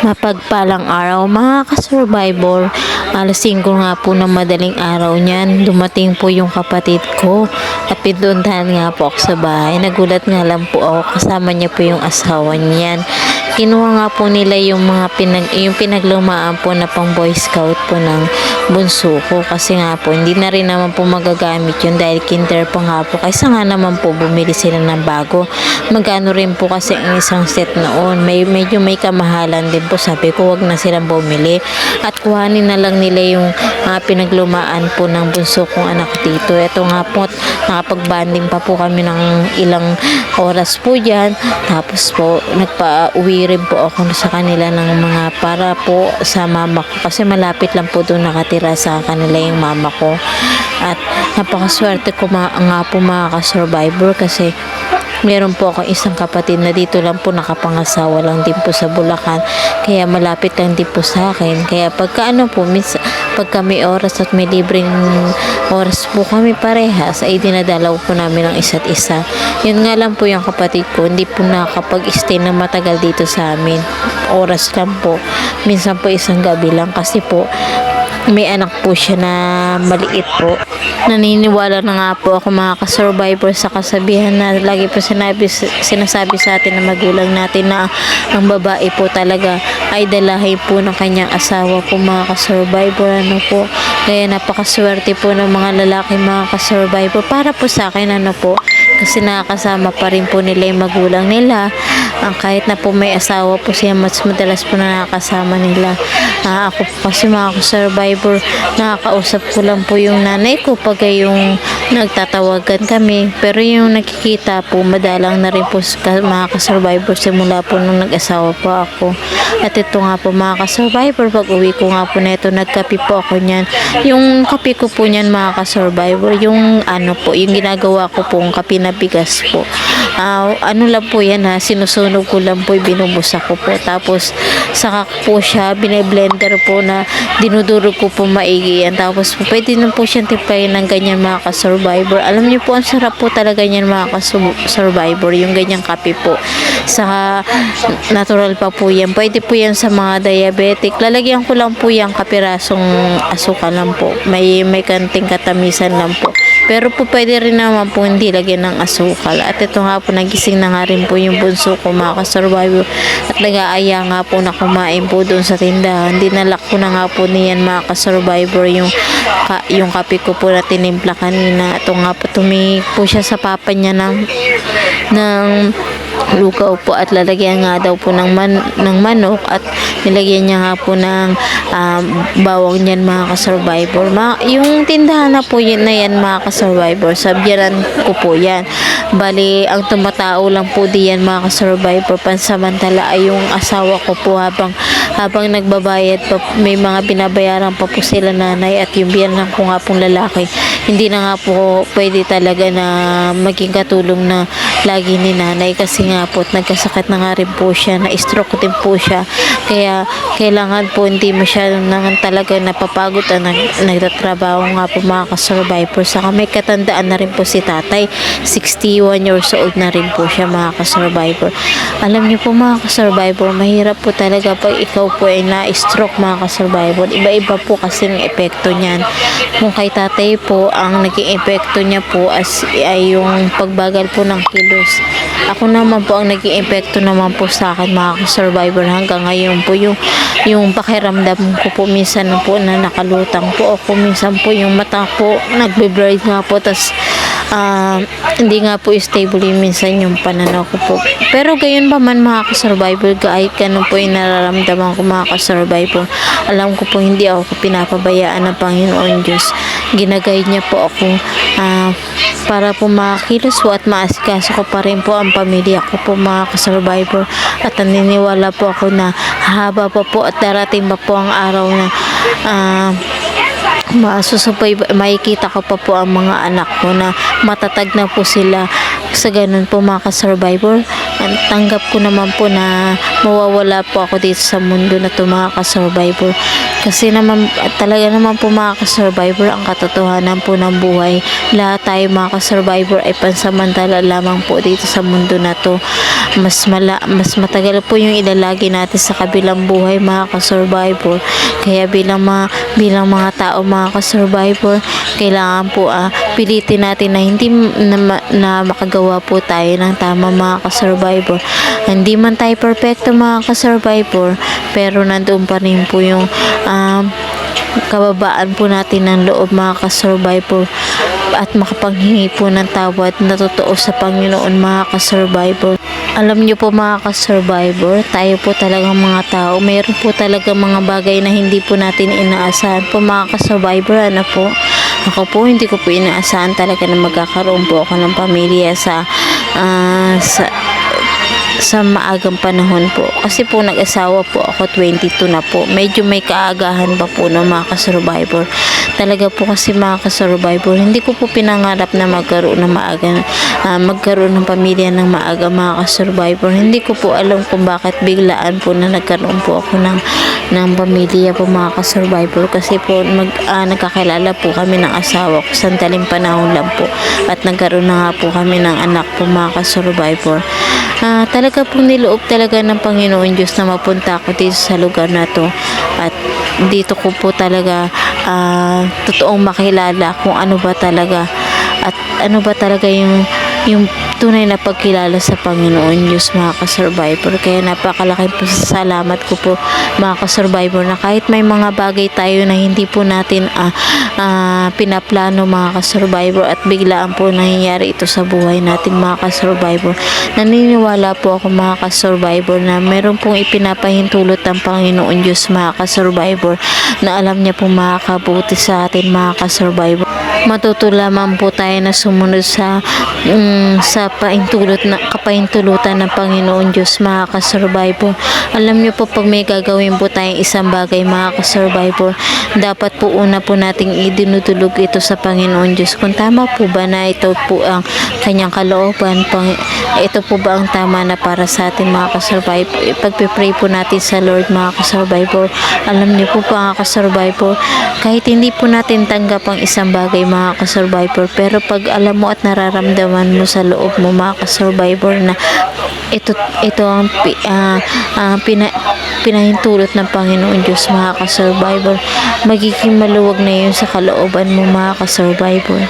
Mapagpalang araw mga ka-survivor. Alas 5 nga po ng madaling araw niyan, dumating po yung kapatid ko at pinuntahan nga po ako sa bahay. Nagulat nga lang po ako, kasama niya po yung asawa niyan. Kinuha nga po nila yung mga yung pinaglumaan po na pang Boy Scout po ng bunso ko, kasi nga po hindi na rin naman po magagamit yun dahil kinder pa nga po, kaysa nga naman po bumili sila ng bago. Magkano rin po kasi ang isang set noon, medyo may kamahalan din po. Sabi ko wag na silang bumili at kuhanin na lang nila yung pinaglumaan po ng bunso kong anak dito. Ito nga po, nakapag-banding pa po kami ng ilang oras po dyan. Tapos po nagpa-uwi rin po ako sa kanila ng mga para po sa mama ko, kasi malapit lang po doon nakatira sa kanila yung mama ko. At napakaswerte ko nga po mga ka-survivor, kasi meron po ako isang kapatid na dito lang po nakapangasawa lang din po sa Bulacan, kaya malapit lang din po sa akin. Kaya pagka pagka may oras at may libreng oras po kami parehas, ay dinadalaw po namin ang isa't isa. Yun nga lang po yung kapatid ko, hindi po nakapag-stay na matagal dito sa amin. Oras lang po, minsan po isang gabi lang, kasi po may anak po siya na maliit po. Naniniwala na nga po ako mga ka-survivor sa kasabihan na lagi po sinasabi sa atin na magulang natin, na ang babae po talaga ay dalahin po ng kanyang asawa po mga ka-survivor. Ano po, kaya napakaswerte po ng mga lalaki mga ka-survivor. Para po sa akin, ano po, kasi nakakasama pa rin po nila yung magulang nila. Kahit na po may asawa po siya, mas madalas po na nakakasama nila. Ako po kasi mga ka-survivor, nakakausap ko lang po yung nanay ko pag yung nagtatawagan kami. Pero yung nakikita po, madalang na rin po mga ka-survivor simula po nung nag-asawa po ako. At ito nga po mga ka-survivor, pag uwi ko nga po na ito, nagkape po ako niyan. Yung kape ko po niyan mga ka-survivor, yung ano po, yung ginagawa ko pong kape na bigas po. Ano lang po yan ha, sinusunog ko lang po, binubusa ko po. Tapos saka po siya bine-blender po, na dinudurog ko po maigi yan. Tapos po pwede na po siyang timpayin ng ganyan mga ka-survivor. Alam niyo po, ang sarap po talaga yan mga ka-survivor, yung ganyang kape po. Saka natural pa po yan. Pwede po yan sa mga diabetic. Lalagyan ko lang po yung kapirasong asukal lang po. May kanting katamisan lang po. Pero po pwede rin naman po hindi lagyan ng asukal. At ito nga po, nagising na nga rin po yung bunso ko mga ka-survivor. At nag-aaya nga po na kumain po doon sa tindahan. Dinala ko na nga po niyan mga ka-survivor yung kape ko po na tinimpla kanina. Ito nga po, tumingin po siya sa papa niya ng lugaw po, at lalagyan nga daw po ng manok, at nilagyan niya nga po ng bawang niyan mga ka-survivor. Yung tindahan na po yun na yan mga ka-survivor, sabyanan ko po yan. Bali, ang tumatao lang po diyan mga ka-survivor pansamantala ay yung asawa ko po, habang nagbabayad pa, may mga binabayaran pa po sila nanay, at yung biyanan ko nga pong lalaki, hindi na nga po pwede talaga na maging katulong na lagi ni nanay, kasi nga po nagkasakit na nga rin po siya, na stroke din po siya. Kaya kailangan po hindi masyado naman talaga napapagod at nagtatrabaho nga po mga ka-survivor. Saka may katandaan na rin po si tatay, 61 years old na rin po siya mga ka-survivor. Alam niyo po mga ka-survivor, mahirap po talaga pag ikaw po ay na-stroke mga ka-survivor. Iba-iba po kasi ng epekto niyan. Kung kay tatay po, ang naging epekto niya po ay yung pagbagal po ng kilos. Ako naman po, ang naging epekto naman po sa akin mga ka-survivor hanggang ngayon po, yung pakiramdam ko po, minsan po na nakalutang po ako, minsan po yung mata po nagbe-blurred nga po, tas hindi nga po stable yung minsan yung pananaw ko po. Pero gayon pa man mga ka-survivor, kahit ganun po yung nararamdaman ko mga ka-survivor, alam ko po hindi ako pinapabayaan ng Panginoon Diyos. Ginagayad niya po ako para po makilos po at maasikaso ko pa rin po ang pamilya ko po mga ka-survivor. At naniniwala po ako na haba pa po at darating pa po ang araw na makikita ko pa po ang mga anak ko na matatag na po sila. Sa ganun po mga ka-survivor, tanggap ko naman po na mawawala po ako dito sa mundo na to mga ka-survivor. Kasi naman talaga naman po mga ka-survivor, ang katotohanan po ng buhay, lahat tayo mga ka-survivor ay pansamantala lamang po dito sa mundo na to. Mas matagal po yung ilalagi natin sa kabilang buhay mga ka-survivor. Kaya bilang mga tao mga ka-survivor, kailangan po pilitin natin na hindi na makagawa po tayo ng tama mga ka-survivor. Hindi man tayo perfecto mga ka-survivor, pero nandoon pa rin po yung kababaan po natin ng loob mga ka-survivor, at makapanghingi po ng tawad na totoo sa Panginoon mga ka-survivor. Alam niyo po mga ka-survivor, tayo po talagang mga tao, mayroon po talaga mga bagay na hindi po natin inaasahan po mga ka-survivor. Ano po, ako po hindi ko po inaasahan talaga na magkakaroon po ako ng pamilya sa maagang panahon po. Kasi po nag-asawa po ako 22 na po. Medyo may kaagahan pa po ng mga ka-survivor. Talaga po kasi mga ka-survivor, hindi ko po pinangarap na magkaroon ng pamilya ng maaga mga ka-survivor. Hindi ko po alam kung bakit biglaan po na nagkaroon po ako ng pamilya po mga ka-survivor. Kasi po nagkakilala po kami ng asawa ko sandaling panahon lang po. At nagkaroon na nga po kami ng anak po mga ka-survivor. Talaga pong niloob talaga ng Panginoon Diyos na mapunta ako dito sa lugar na to, at dito ko po talaga totoong makilala kung ano ba talaga yung tunay na pagkilala sa Panginoon Diyos mga ka-survivor. Kaya napakalaking salamat ko po mga ka-survivor, na kahit may mga bagay tayo na hindi po natin pinaplano mga ka-survivor, at biglaan po nangyayari ito sa buhay natin mga ka-survivor, naniniwala po ako mga ka-survivor na meron pong ipinapahintulot ng Panginoon Diyos mga ka-survivor, na alam niya po makakabuti sa atin mga ka-survivor. Matuto lamang po tayo na sumunod sa kapahintulutan ng Panginoon Diyos mga ka-survivor. Alam niyo po, pag may gagawin po tayong isang bagay mga ka-survivor, dapat po una po nating idinudulog ito sa Panginoon Diyos. Kung tama po ba na ito po ang kanyang kalooban, ito po ba ang tama na para sa atin mga ka-survivor. Pagpipray po natin sa Lord mga ka-survivor. Alam niyo po mga ka-survivor, kahit hindi po natin tanggap ang isang bagay mga ka-survivor, pero pag alam mo at nararamdaman mo sa loob mo mga ka-survivor na ito ang pinahintulot ng Panginoon Diyos mga ka-survivor, magiging maluwag na yun sa kalooban mo mga ka-survivor.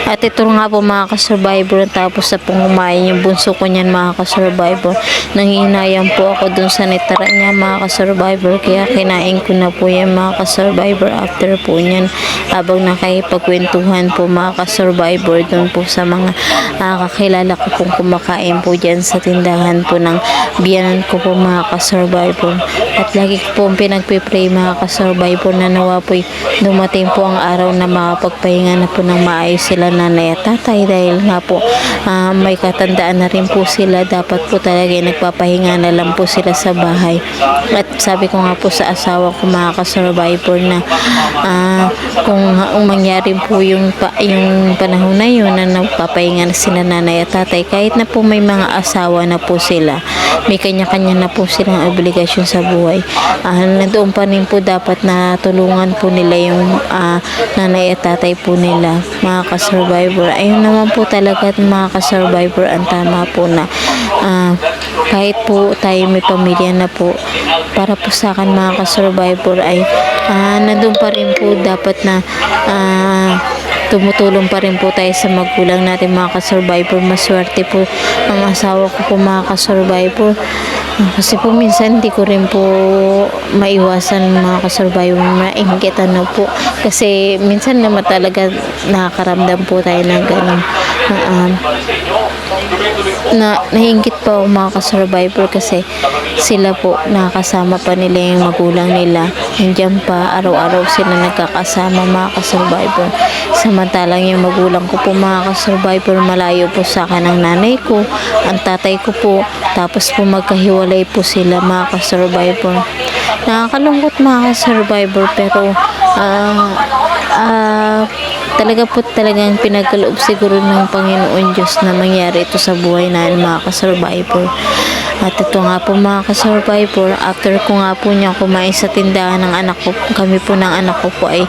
At ito nga po mga ka-survivor, tapos sa pumain yung bunso ko niyan mga ka-survivor, nangihinayang po ako dun sa nitara niya mga ka-survivor, kaya kinain ko na po yan mga ka-survivor after po niyan, habang nakipagkwentuhan po mga ka-survivor dun po sa mga kakilala ko pong kumakain po dyan sa tindahan po ng biyanan ko po mga ka-survivor. At lagi ko po pinagpipray mga ka-survivor na nawa po dumating po ang araw na makapagpahinga na po ng maayos sila nanay at tatay, dahil nga po may katandaan na rin po sila. Dapat po talaga nagpapahinga na lang po sila sa bahay. At sabi ko nga po sa asawa ko mga ka-survivor na kung mangyari po yung panahon na yun na nagpapahinga na sila nanay at tatay, kahit na po may mga asawa na po sila, may kanya-kanya na po silang obligasyon sa buhay, nandoon pa rin po dapat na tulungan po nila yung nanay at tatay po nila mga ka-survivor. Ayun naman po talaga mga ka-survivor, ang tama po na kahit po tayo may pamilya na po, para po sa akin mga ka-survivor ay nandun pa rin po dapat na tumutulong pa rin po tayo sa magulang natin mga ka-survivor. Maswerte po ang asawa ko po mga ka-survivor, kasi po minsan hindi ko rin po maiwasan mga ka-survivor mainggit po, kasi minsan naman talaga nakakaramdam po tayo ng ganun na nainggit pa ako mga ka-survivor, kasi sila po nakakasama pa nila yung magulang nila, nandiyan pa araw-araw sila nagkakasama mga ka-survivor, samantalang yung magulang ko po mga ka-survivor malayo po sa akin ang nanay ko, ang tatay ko po, tapos po magkahiwalay po sila mga ka-survivor. Nakakalungkot mga ka-survivor, pero talaga po talagang pinagkaloob siguro ng Panginoon Diyos na mangyari ito sa buhay natin mga ka-survivor. At ito nga po mga ka-survivor, after ko nga po niya kumain sa tindahan ng anak ko, kami po ng anak ko po ay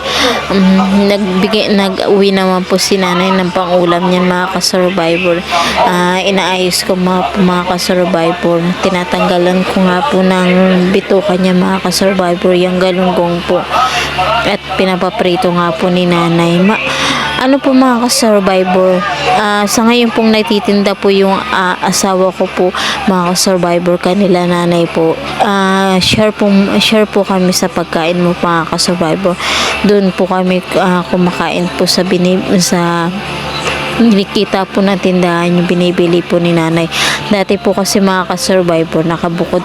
nag-uwi naman po si nanay ng pangulam niyan mga ka-survivor. Inaayos ko mga ka-survivor, tinatanggalan ko nga po ng bituka niya mga ka-survivor, yung galunggong po, at pinapaprito nga po ni nanay. Ano po mga ka-survivor, sa ngayon pong nagtitinda po yung asawa ko po mga ka-survivor, kanila nanay po. Share po kami sa pagkain mo mga ka-survivor. Doon po kami kumakain po sa nakikita po ng tindahan yung binibili po ni nanay. Dati po kasi mga ka-survivor, nakabukod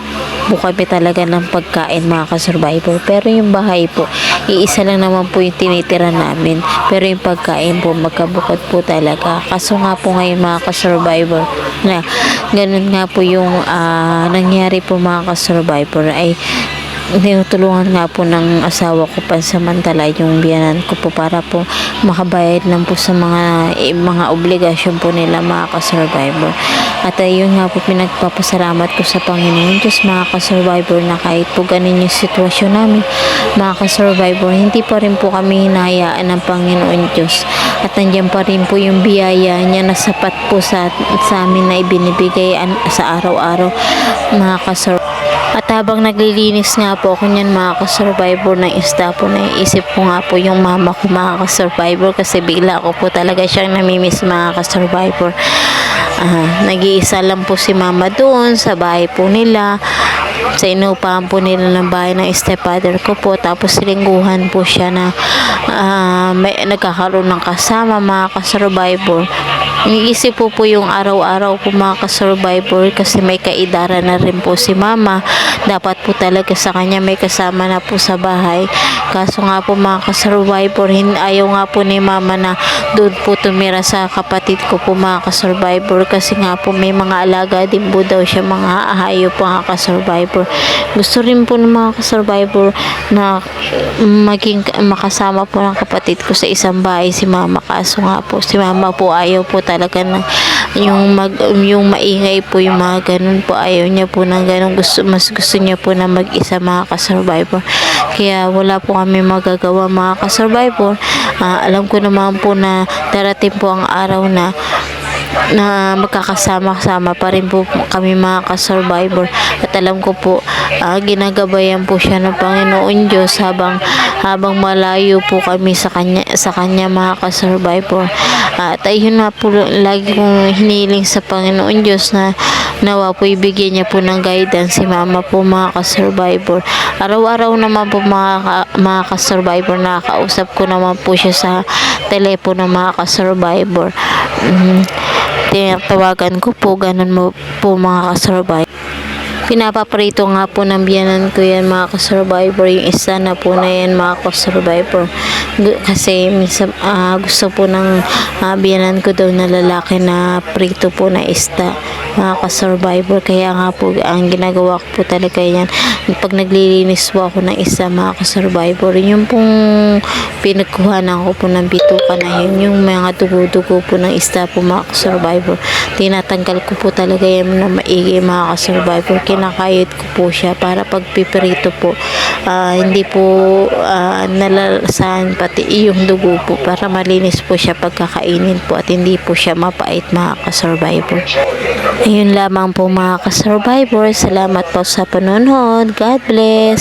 po kami talaga ng pagkain mga ka-survivor. Pero yung bahay po, iisa lang naman po yung tinitira namin. Pero yung pagkain po, magkabukod po talaga. Kaso nga po ngayon mga ka-survivor, na ganun nga po yung nangyari po mga ka-survivor, ay tinutulungan nga po ng asawa ko pansamantala yung biyanan ko po para po makabayad lang po sa mga obligasyon po nila mga ka-survivor. At ayun nga po, pinagpapasalamat ko sa Panginoon Diyos mga ka-survivor, na kahit po ganun yung sitwasyon namin mga ka-survivor, hindi pa rin po kami hinahayaan ng Panginoon Diyos, at nandiyan pa rin po yung biyaya niya na sapat po sa amin na ibinibigay sa araw-araw mga ka-survivor. At habang naglilinis nga po ako niyan mga ka-survivor ng isda po, naisip ko nga po yung mama ko mga ka-survivor, kasi bigla ko po talaga siyang namimiss mga ka-survivor. Nag-iisa lang po si mama doon sa bahay po nila, sa inupahan po nila ng bahay ng stepfather ko po. Tapos lingguhan po siya na nagkakaroon ng kasama mga ka-survivor. Iniisip po yung araw-araw po mga ka-survivor, kasi may kaidara na rin po si mama. Dapat po talaga sa kanya may kasama na po sa bahay. Kaso nga po mga ka-survivor, ayaw nga po ni mama na doon po tumira sa kapatid ko po mga ka-survivor, kasi nga po may mga alaga din po daw siya, mga hayop po mga ka-survivor. Gusto rin po ng mga ka-survivor na makasama po ng kapatid ko sa isang bahay si mama. Kaso nga po si mama po ayaw po talaga na yung maingay po, yung mga ganun po, ayaw niya po ng ganun. Mas gusto niya po na mag-isa mga ka-survivor. Kaya wala po kami magagawa mga ka-survivor. Alam ko naman po na darating po ang araw na magkakasama-sama pa rin po kami mga ka-survivor. At alam ko po ginagabayan po siya ng Panginoon Diyos habang malayo po kami sa kanya mga ka-survivor. At ayun na po, lagi kong hiniling sa Panginoon Diyos na nawa po ibigyan niya po ng guidance si mama po mga ka-survivor. Araw-araw naman po mga ka-survivor, nakakausap ko naman po siya sa telepono mga ka-survivor. Tinatawagan ko po, ganun mo po mga ka-survivor. Pinapaprito nga po ng biyanan ko yan mga ka-survivor, yung isa na po na yan mga ka-survivor. Kasi minsan gusto po ng biyanan ko daw na lalaki na prito po na isda mga ka-survivor. Kaya nga po ang ginagawa ko po talaga yan, pag naglilinis po ako ng isa mga ka-survivor, yung pong pinagkuhanan ko po ng bituka na yun, yung mga dugo-dugo po ng isda po mga ka-survivor, tinatanggal ko po talaga yan na maigi mga ka-survivor. Kinakayod ko po siya para pag pipirito po hindi po nalalasahan pati yung dugo po, para malinis po siya pagkakainin po at hindi po siya mapait mga ka-survivor. Ayun lamang po mga ka-survivor. Salamat po sa panonood. God bless.